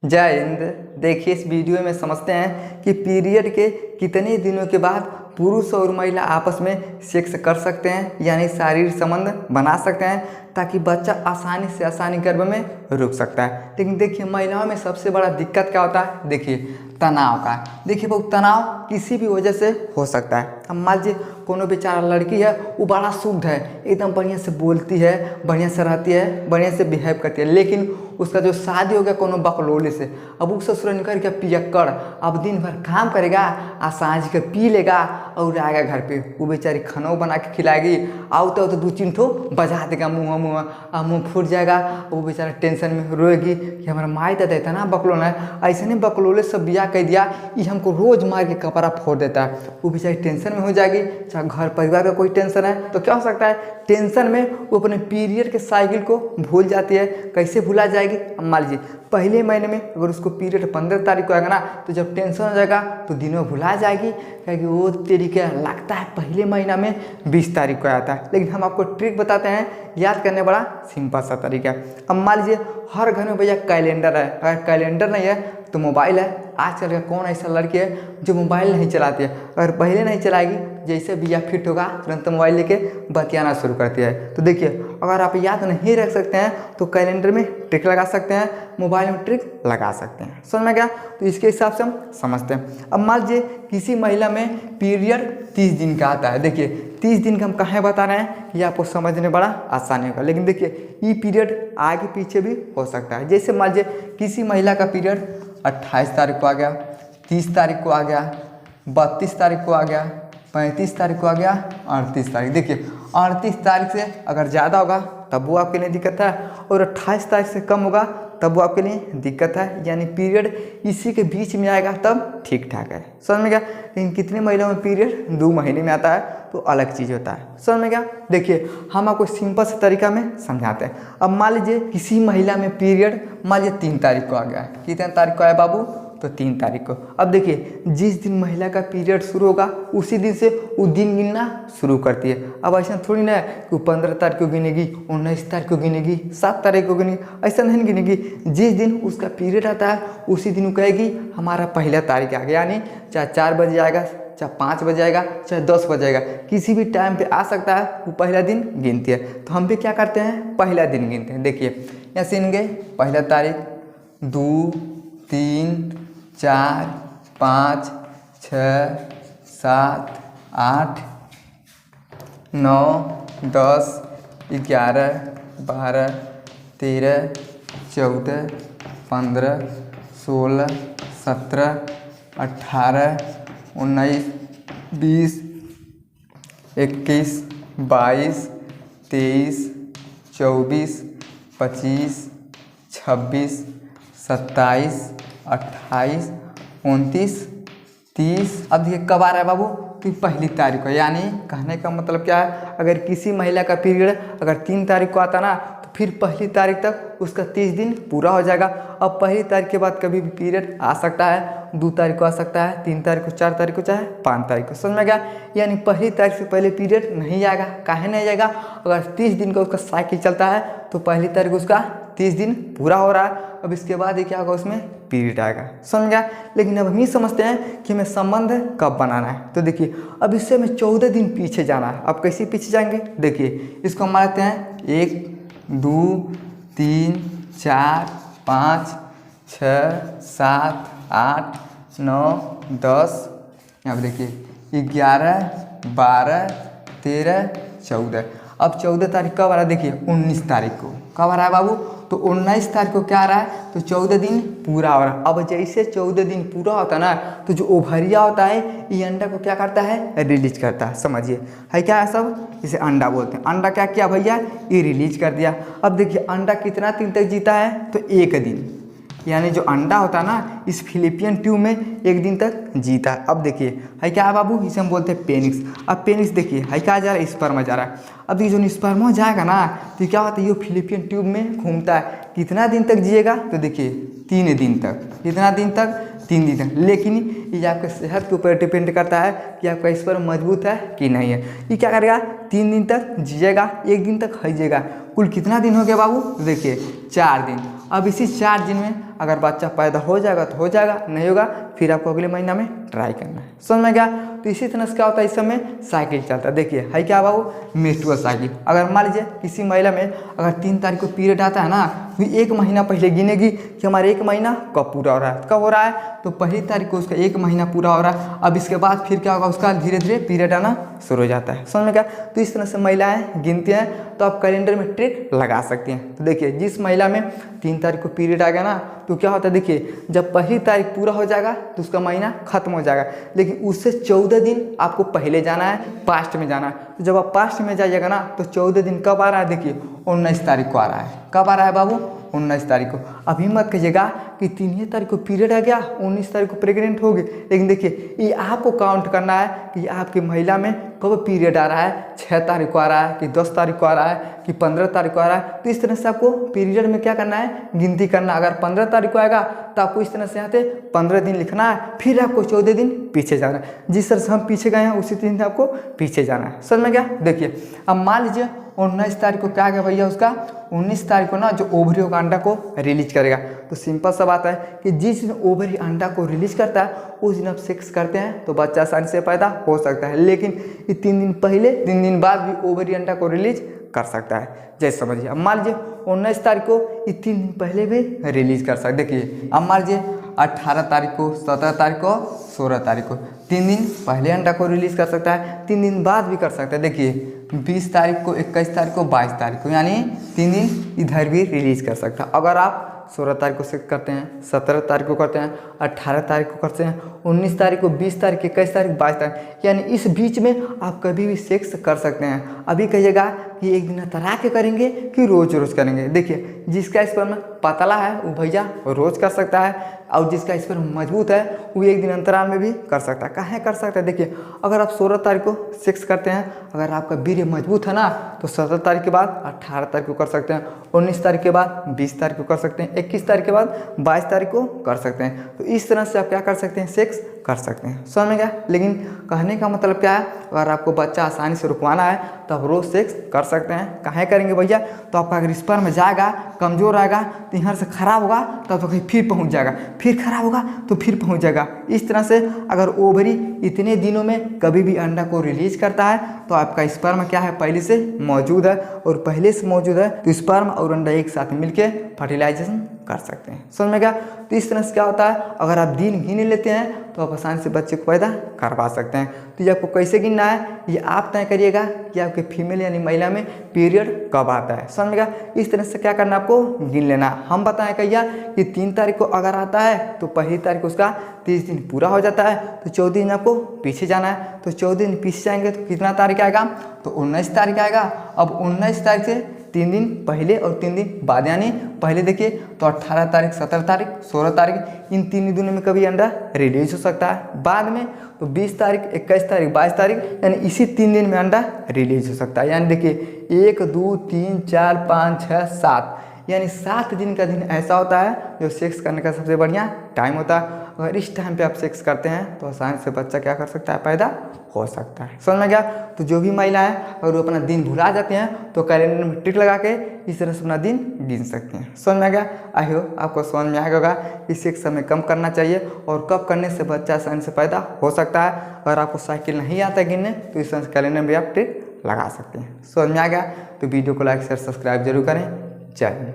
जय हिंद। देखिए इस वीडियो में समझते हैं कि पीरियड के कितने दिनों के बाद पुरुष और महिला आपस में सेक्स कर सकते हैं, यानी शारीरिक संबंध बना सकते हैं, ताकि बच्चा आसानी गर्भ में रुक सकता है। लेकिन देखिए महिलाओं में सबसे बड़ा दिक्कत क्या होता है, देखिए तनाव का। देखिए वो तनाव किसी भी वजह से हो सकता है। अब मान लीजिए कोनो बेचारा लड़की है, वो बड़ा शुद्ध है, एकदम बढ़िया से बोलती है, बढ़िया से रहती है, बढ़िया से बिहेव करती है, लेकिन उसका जो शादी हो गया कोनो बकलोले से, अब वो ससुर निकल के पियक्कड़, अब दिन भर काम करेगा आ सांझ के पी लेगा और आएगा घर पे, वो बेचारी खाना बना के खिलाएगी, आओ तो दो तीन ठो बजा देगा मुँह फूट जाएगा। वो बेचारा टेंशन में रोएगी कि हमारा माई दादा था ना बकलोला है, ऐसे नहीं बकलोले सब बिया कह दिया, ये हमको रोज मार के कपड़ा फोड़ देता है। वो बेचारी टेंशन में हो जाएगी। चाहे घर परिवार का कोई टेंशन है तो क्या हो सकता है, टेंशन में वो अपने पीरियड के साइकिल को भूल जाती है। कैसे भूला जाएगी, अब मान लीजिए पहले महीने में अगर उसको पीरियड 15 तारीख को आएगा ना, तो जब टेंशन हो जाएगा तो दिन में भुला जाएगी, क्योंकि वो तरीका लगता है पहले महीना में 20 तारीख को आता है। लेकिन हम आपको ट्रिक बताते हैं, याद करने बड़ा सिंपल सा तरीका है। अब मान लीजिए हर घर में भैया कैलेंडर है, अगर कैलेंडर नहीं है तो मोबाइल है। आजकल का कौन ऐसा लड़की है जो मोबाइल नहीं चलाती है, अगर पहले नहीं चलाएगी, जैसे बिया फिट होगा तुरंत मोबाइल लेके बतियाना शुरू करती है। तो देखिए अगर आप याद नहीं रख सकते हैं तो कैलेंडर में ट्रिक लगा सकते हैं, मोबाइल में ट्रिक लगा सकते हैं। समझ में गया? तो इसके हिसाब से हम समझते हैं। अब मान लीजिए किसी महिला में पीरियड 30 दिन का आता है। देखिए 30 दिन का हम कहाँ बता रहे हैं, ये आपको समझने में बड़ा आसानी होगा। लेकिन देखिए ये पीरियड आगे पीछे भी हो सकता है। जैसे मान लीजिए किसी महिला का पीरियड 28 तारीख को आ गया, 30 तारीख को आ गया, 32 तारीख को आ गया, 35 तारीख को आ गया, 38 तारीख। देखिए 38 तारीख से अगर ज़्यादा होगा तब वो आपके लिए दिक्कत है, और 28 तारीख से कम होगा तब वो आपके लिए दिक्कत है। यानी पीरियड इसी के बीच में आएगा तब ठीक ठाक है। समझ में गया? लेकिन कितने महिलाओं में पीरियड 2 महीने में आता है तो अलग चीज़ होता है। समझ में गया? देखिए हम आपको सिंपल से तरीका में समझाते हैं। अब मान लीजिए किसी महिला में पीरियड मान लीजिए 3 तारीख को आ गया है। कितने तारीख को आया बाबू? तो 3 तारीख को। अब देखिए जिस दिन महिला का पीरियड शुरू होगा उसी दिन से वो दिन गिनना शुरू करती है। अब ऐसा थोड़ी ना है कि 15 तारीख को गिनेगी, 19 तारीख को गिनेगी, 7 तारीख को गिनेगी, ऐसा नहीं गिनेगी। जिस दिन उसका पीरियड आता है उसी दिन वो कहेगी हमारा पहला तारीख आ गया। यानी चाहे 4 बजे आएगा, चाहे 5 बजे आएगा, चाहे 10 बजे आएगा, किसी भी टाइम पे आ सकता है, वो पहला दिन गिनती है। तो हम भी क्या करते हैं, पहला दिन गिनते हैं। देखिए यहाँ से गिन गए पहला तारीख, 2, 3, 4, 5, 6, 7, 8, 9, 10, 11, 12, 13, 14, 15, 16, 17, 18, 19, 20, 21, 22, 23, 24, 25, 26, 27, 28, 29, 30। अब देखिए कब आ रहा है बाबू? तो पहली तारीख को। यानी कहने का मतलब क्या है, अगर किसी महिला का पीरियड अगर 3 तारीख को आता ना, तो फिर पहली तारीख तक उसका 30 दिन पूरा हो जाएगा। अब पहली तारीख के बाद कभी भी पीरियड आ सकता है, 2 तारीख को आ सकता है, 3 तारीख को, 4 तारीख को, चाहे 5 तारीख को। समझ में गया? यानी पहली तारीख से पहले पीरियड नहीं आएगा। काहे नहीं आएगा? अगर 30 दिन का उसका साइकिल चलता है तो पहली तारीख उसका 30 दिन पूरा हो रहा है। अब इसके बाद ये क्या होगा, उसमें पीरियड आएगा। समझ गया? लेकिन अब हम ये समझते हैं कि हमें संबंध कब बनाना है। तो देखिए अब इससे हमें 14 दिन पीछे जाना है। अब कैसे पीछे जाएंगे? देखिए इसको हम मानते हैं 1, 2, 3, 4, 5, 6, 7, 8, 9, 10। अब देखिए 11, 12, 13, 14। अब 14 तारीख कब आ रहा है? देखिए 19 तारीख को। कब आ रहा है बाबू? तो 19 तारीख को क्या आ रहा है? तो 14 दिन पूरा हो रहा है। अब जैसे 14 दिन पूरा होता है ना, तो जो ओवरिया होता है ये अंडा को क्या करता है, रिलीज करता है। समझिए है क्या है सब, इसे अंडा बोलते हैं। अंडा क्या किया भैया, ये रिलीज कर दिया। अब देखिए अंडा कितना दिन तक जीता है, तो 1 दिन। यानी जो अंडा होता है ना, इस फिलिपियन ट्यूब में 1 दिन तक जीता है। अब देखिए है क्या है बाबू, इसे हम बोलते हैं पेनिक्स। अब पेनिक्स देखिए है क्या जा रहा है, स्पर्म जा रहा है। अब ये जो स्पर्म जाएगा ना, तो क्या होता है, ये फिलिपियन ट्यूब में घूमता है। कितना दिन तक जिएगा, तो देखिए 3 दिन तक। कितना दिन तक? 3 दिन तक। लेकिन ये आपके सेहत के ऊपर डिपेंड करता है कि आपका स्पर्म मजबूत है कि नहीं है। ये क्या करेगा, 3 दिन तक जिएगा, 1 दिन तक हजिएगा। कुल कितना दिन हो गया बाबू? तो देखिए 4 दिन। अब इसी 4 दिन में अगर बच्चा पैदा हो जाएगा तो हो जाएगा, नहीं होगा फिर आपको अगले महीना में ट्राई करना है। समझ में गया। तो इसी तरह से क्या होता है, इस समय साइकिल चलता है। देखिए है क्या बाबू, मेस्ट्रुअल साइकिल। अगर मान लीजिए किसी महिला में अगर 3 तारीख को पीरियड आता है ना, तो 1 महीना पहले गिनेगी कि हमारे 1 महीना कब पूरा हो रहा है। कब हो रहा है, तो 1 तारीख को उसका 1 महीना पूरा हो रहा है। अब इसके बाद फिर क्या होगा, उसका धीरे धीरे पीरियड आना शुरू हो जाता है। समझ में क्या। तो इस तरह से महिलाएं गिनती हैं, तो आप कैलेंडर में ट्रिक लगा सकती हैं। तो देखिए जिस महिला में 3 तारीख को पीरियड आ गया ना, तो क्या होता है, देखिए जब 1 तारीख पूरा हो जाएगा तो उसका महीना खत्म हो जाएगा, लेकिन उससे 14 दिन आपको पहले जाना है, पास्ट में जाना है। तो जब आप पास्ट में जाइएगा ना, तो 14 दिन कब आ रहा है, देखिए 19 तारीख को आ रहा है। कब आ रहा है बाबू, 19 तारीख को। अभी मत कहिएगा कि 3 तारीख को पीरियड आ गया, 19 तारीख को प्रेग्नेंट हो गई, लेकिन देखिए ये आपको काउंट करना है कि आपकी महिला में कब पीरियड आ रहा है, 6 तारीख को आ रहा है कि 10 तारीख को आ रहा है कि 15 तारीख को आ रहा है। तो इस तरह से आपको पीरियड में क्या करना है, गिनती करना। अगर 15 तारीख को आएगा तो आपको इस तरह से यहाँ से 15 दिन लिखना है, फिर आपको 14 दिन पीछे जाना है। जिस तरह से हम पीछे गए हैं उसी दिन से आपको पीछे जाना है। समझ में क्या। देखिए अब मान लीजिए 19 तारीख को क्या आ गया भैया, उसका 19 तारीख को ना जो ओवरी होगा अंडा को रिलीज करेगा। तो सिंपल सा बात है कि जिस दिन ओवरी अंडा को रिलीज करता है उस दिन आप सेक्स करते हैं तो बच्चा आसानी से पैदा हो सकता है। लेकिन ये 3 दिन पहले 3 दिन बाद भी ओवरी अंडा को रिलीज कर सकता है। जैसे समझिए अब मान लीजिए 19 तारीख को ये 3 दिन पहले भी रिलीज कर सकते। देखिए अब मान लीजिए 18 तारीख को, 17 तारीख को, 16 तारीख को 3 दिन पहले अंडा को रिलीज कर सकता है, 3 दिन बाद भी कर सकता है। देखिए 20 तारीख को, 21 तारीख को, 22 तारीख को, यानी 3 दिन इधर भी रिलीज कर सकता है। अगर आप 16 तारीख को सेक्स करते हैं, 17 तारीख को करते हैं, 18 तारीख को करते हैं, 19 तारीख को, 20 तारीख, 21 तारीख, 22 तारीख, यानी इस बीच में आप कभी भी सेक्स कर सकते हैं। अभी कहिएगा कि एक दिन तरा के करेंगे कि रोज रोज करेंगे। देखिए जिसका स्पर्म पतला है वो भैया रोज कर सकता है, और जिसका स्पर्म मजबूत है वो एक दिन अंतराल में भी कर सकता है। कहाँ कर सकता है, देखिए अगर आप 16 तारीख को सेक्स करते हैं, अगर आपका वीर्य मजबूत है ना, तो 17 तारीख के बाद 18 तारीख को कर सकते हैं, 19 तारीख के बाद 20 तारीख को कर सकते हैं, 21 तारीख के बाद 22 तारीख को कर सकते हैं। तो इस तरह से आप क्या कर सकते हैं, सेक्स कर सकते हैं। समझ में गया। लेकिन कहने का मतलब क्या है, अगर आपको बच्चा आसानी से रुकवाना है तो आप रोज सेक्स कर सकते हैं। कहाँ करेंगे भैया, तो आपका अगर स्पर्म जाएगा, कमजोर आएगा, तो यहाँ से खराब होगा तब तो कहीं फिर पहुँच जाएगा, फिर खराब होगा तो फिर पहुँच जाएगा। इस तरह से अगर ओवरी इतने दिनों में कभी भी अंडा को रिलीज करता है तो आपका स्पर्म क्या है, पहले से मौजूद है, और पहले से मौजूद है तो स्पर्म और अंडा एक साथ मिलके फर्टिलाइजेशन कर सकते हैं। समझ में गया। तो इस तरह से क्या होता है, अगर आप दिन गिन लेते हैं तो आप आसानी से बच्चे को पैदा करवा सकते हैं। तो ये आपको कैसे गिनना है ये आप तय करिएगा कि आपके फीमेल यानी महिला में पीरियड कब आता है। समझ में गया। इस तरह से क्या करना, आपको गिन लेना। हम बताएं कहिया कि 3 तारीख को अगर आता है तो 1 तारीख को उसका 30 दिन पूरा हो जाता है, तो 14 दिन आपको पीछे जाना है। तो 14 दिन पीछे जाएंगे तो कितना तारीख आएगा, तो 19 तारीख आएगा। अब 19 तारीख से 3 दिन पहले और 3 दिन बाद, यानी पहले देखिए तो 18 तारीख, 17 तारीख, 16 तारीख, इन 3 दिनों में कभी अंडा रिलीज हो सकता है। बाद में तो 20 तारीख, 21 तारीख, 22 तारीख, यानी इसी 3 दिन में अंडा रिलीज हो सकता है। यानी देखिए 1, 2, 3, 4, 5, 6, 7, यानी 7 दिन का दिन ऐसा होता है जो सेक्स करने का सबसे बढ़िया टाइम होता है। अगर इस टाइम पे आप सेक्स करते हैं तो आसानी से बच्चा क्या कर सकता है, पैदा हो सकता है। समझ में गया। तो जो भी महिलाएं अगर वो अपना दिन भुला जाते हैं तो कैलेंडर में टिक लगा के इस तरह से अपना दिन गिन सकते हैं। समझ में गया। आई होप आपको समझ में आएगा कि सेक्स हमें कम करना चाहिए और कब करने से बच्चा आसानी से पैदा हो सकता है। अगर आपको साइकिल नहीं आता गिनने तो इस तरह से कैलेंडर में आप टिक लगा सकते हैं। समझ में आ गया तो वीडियो को लाइक शेयर सब्सक्राइब जरूर करें। जय हिंद।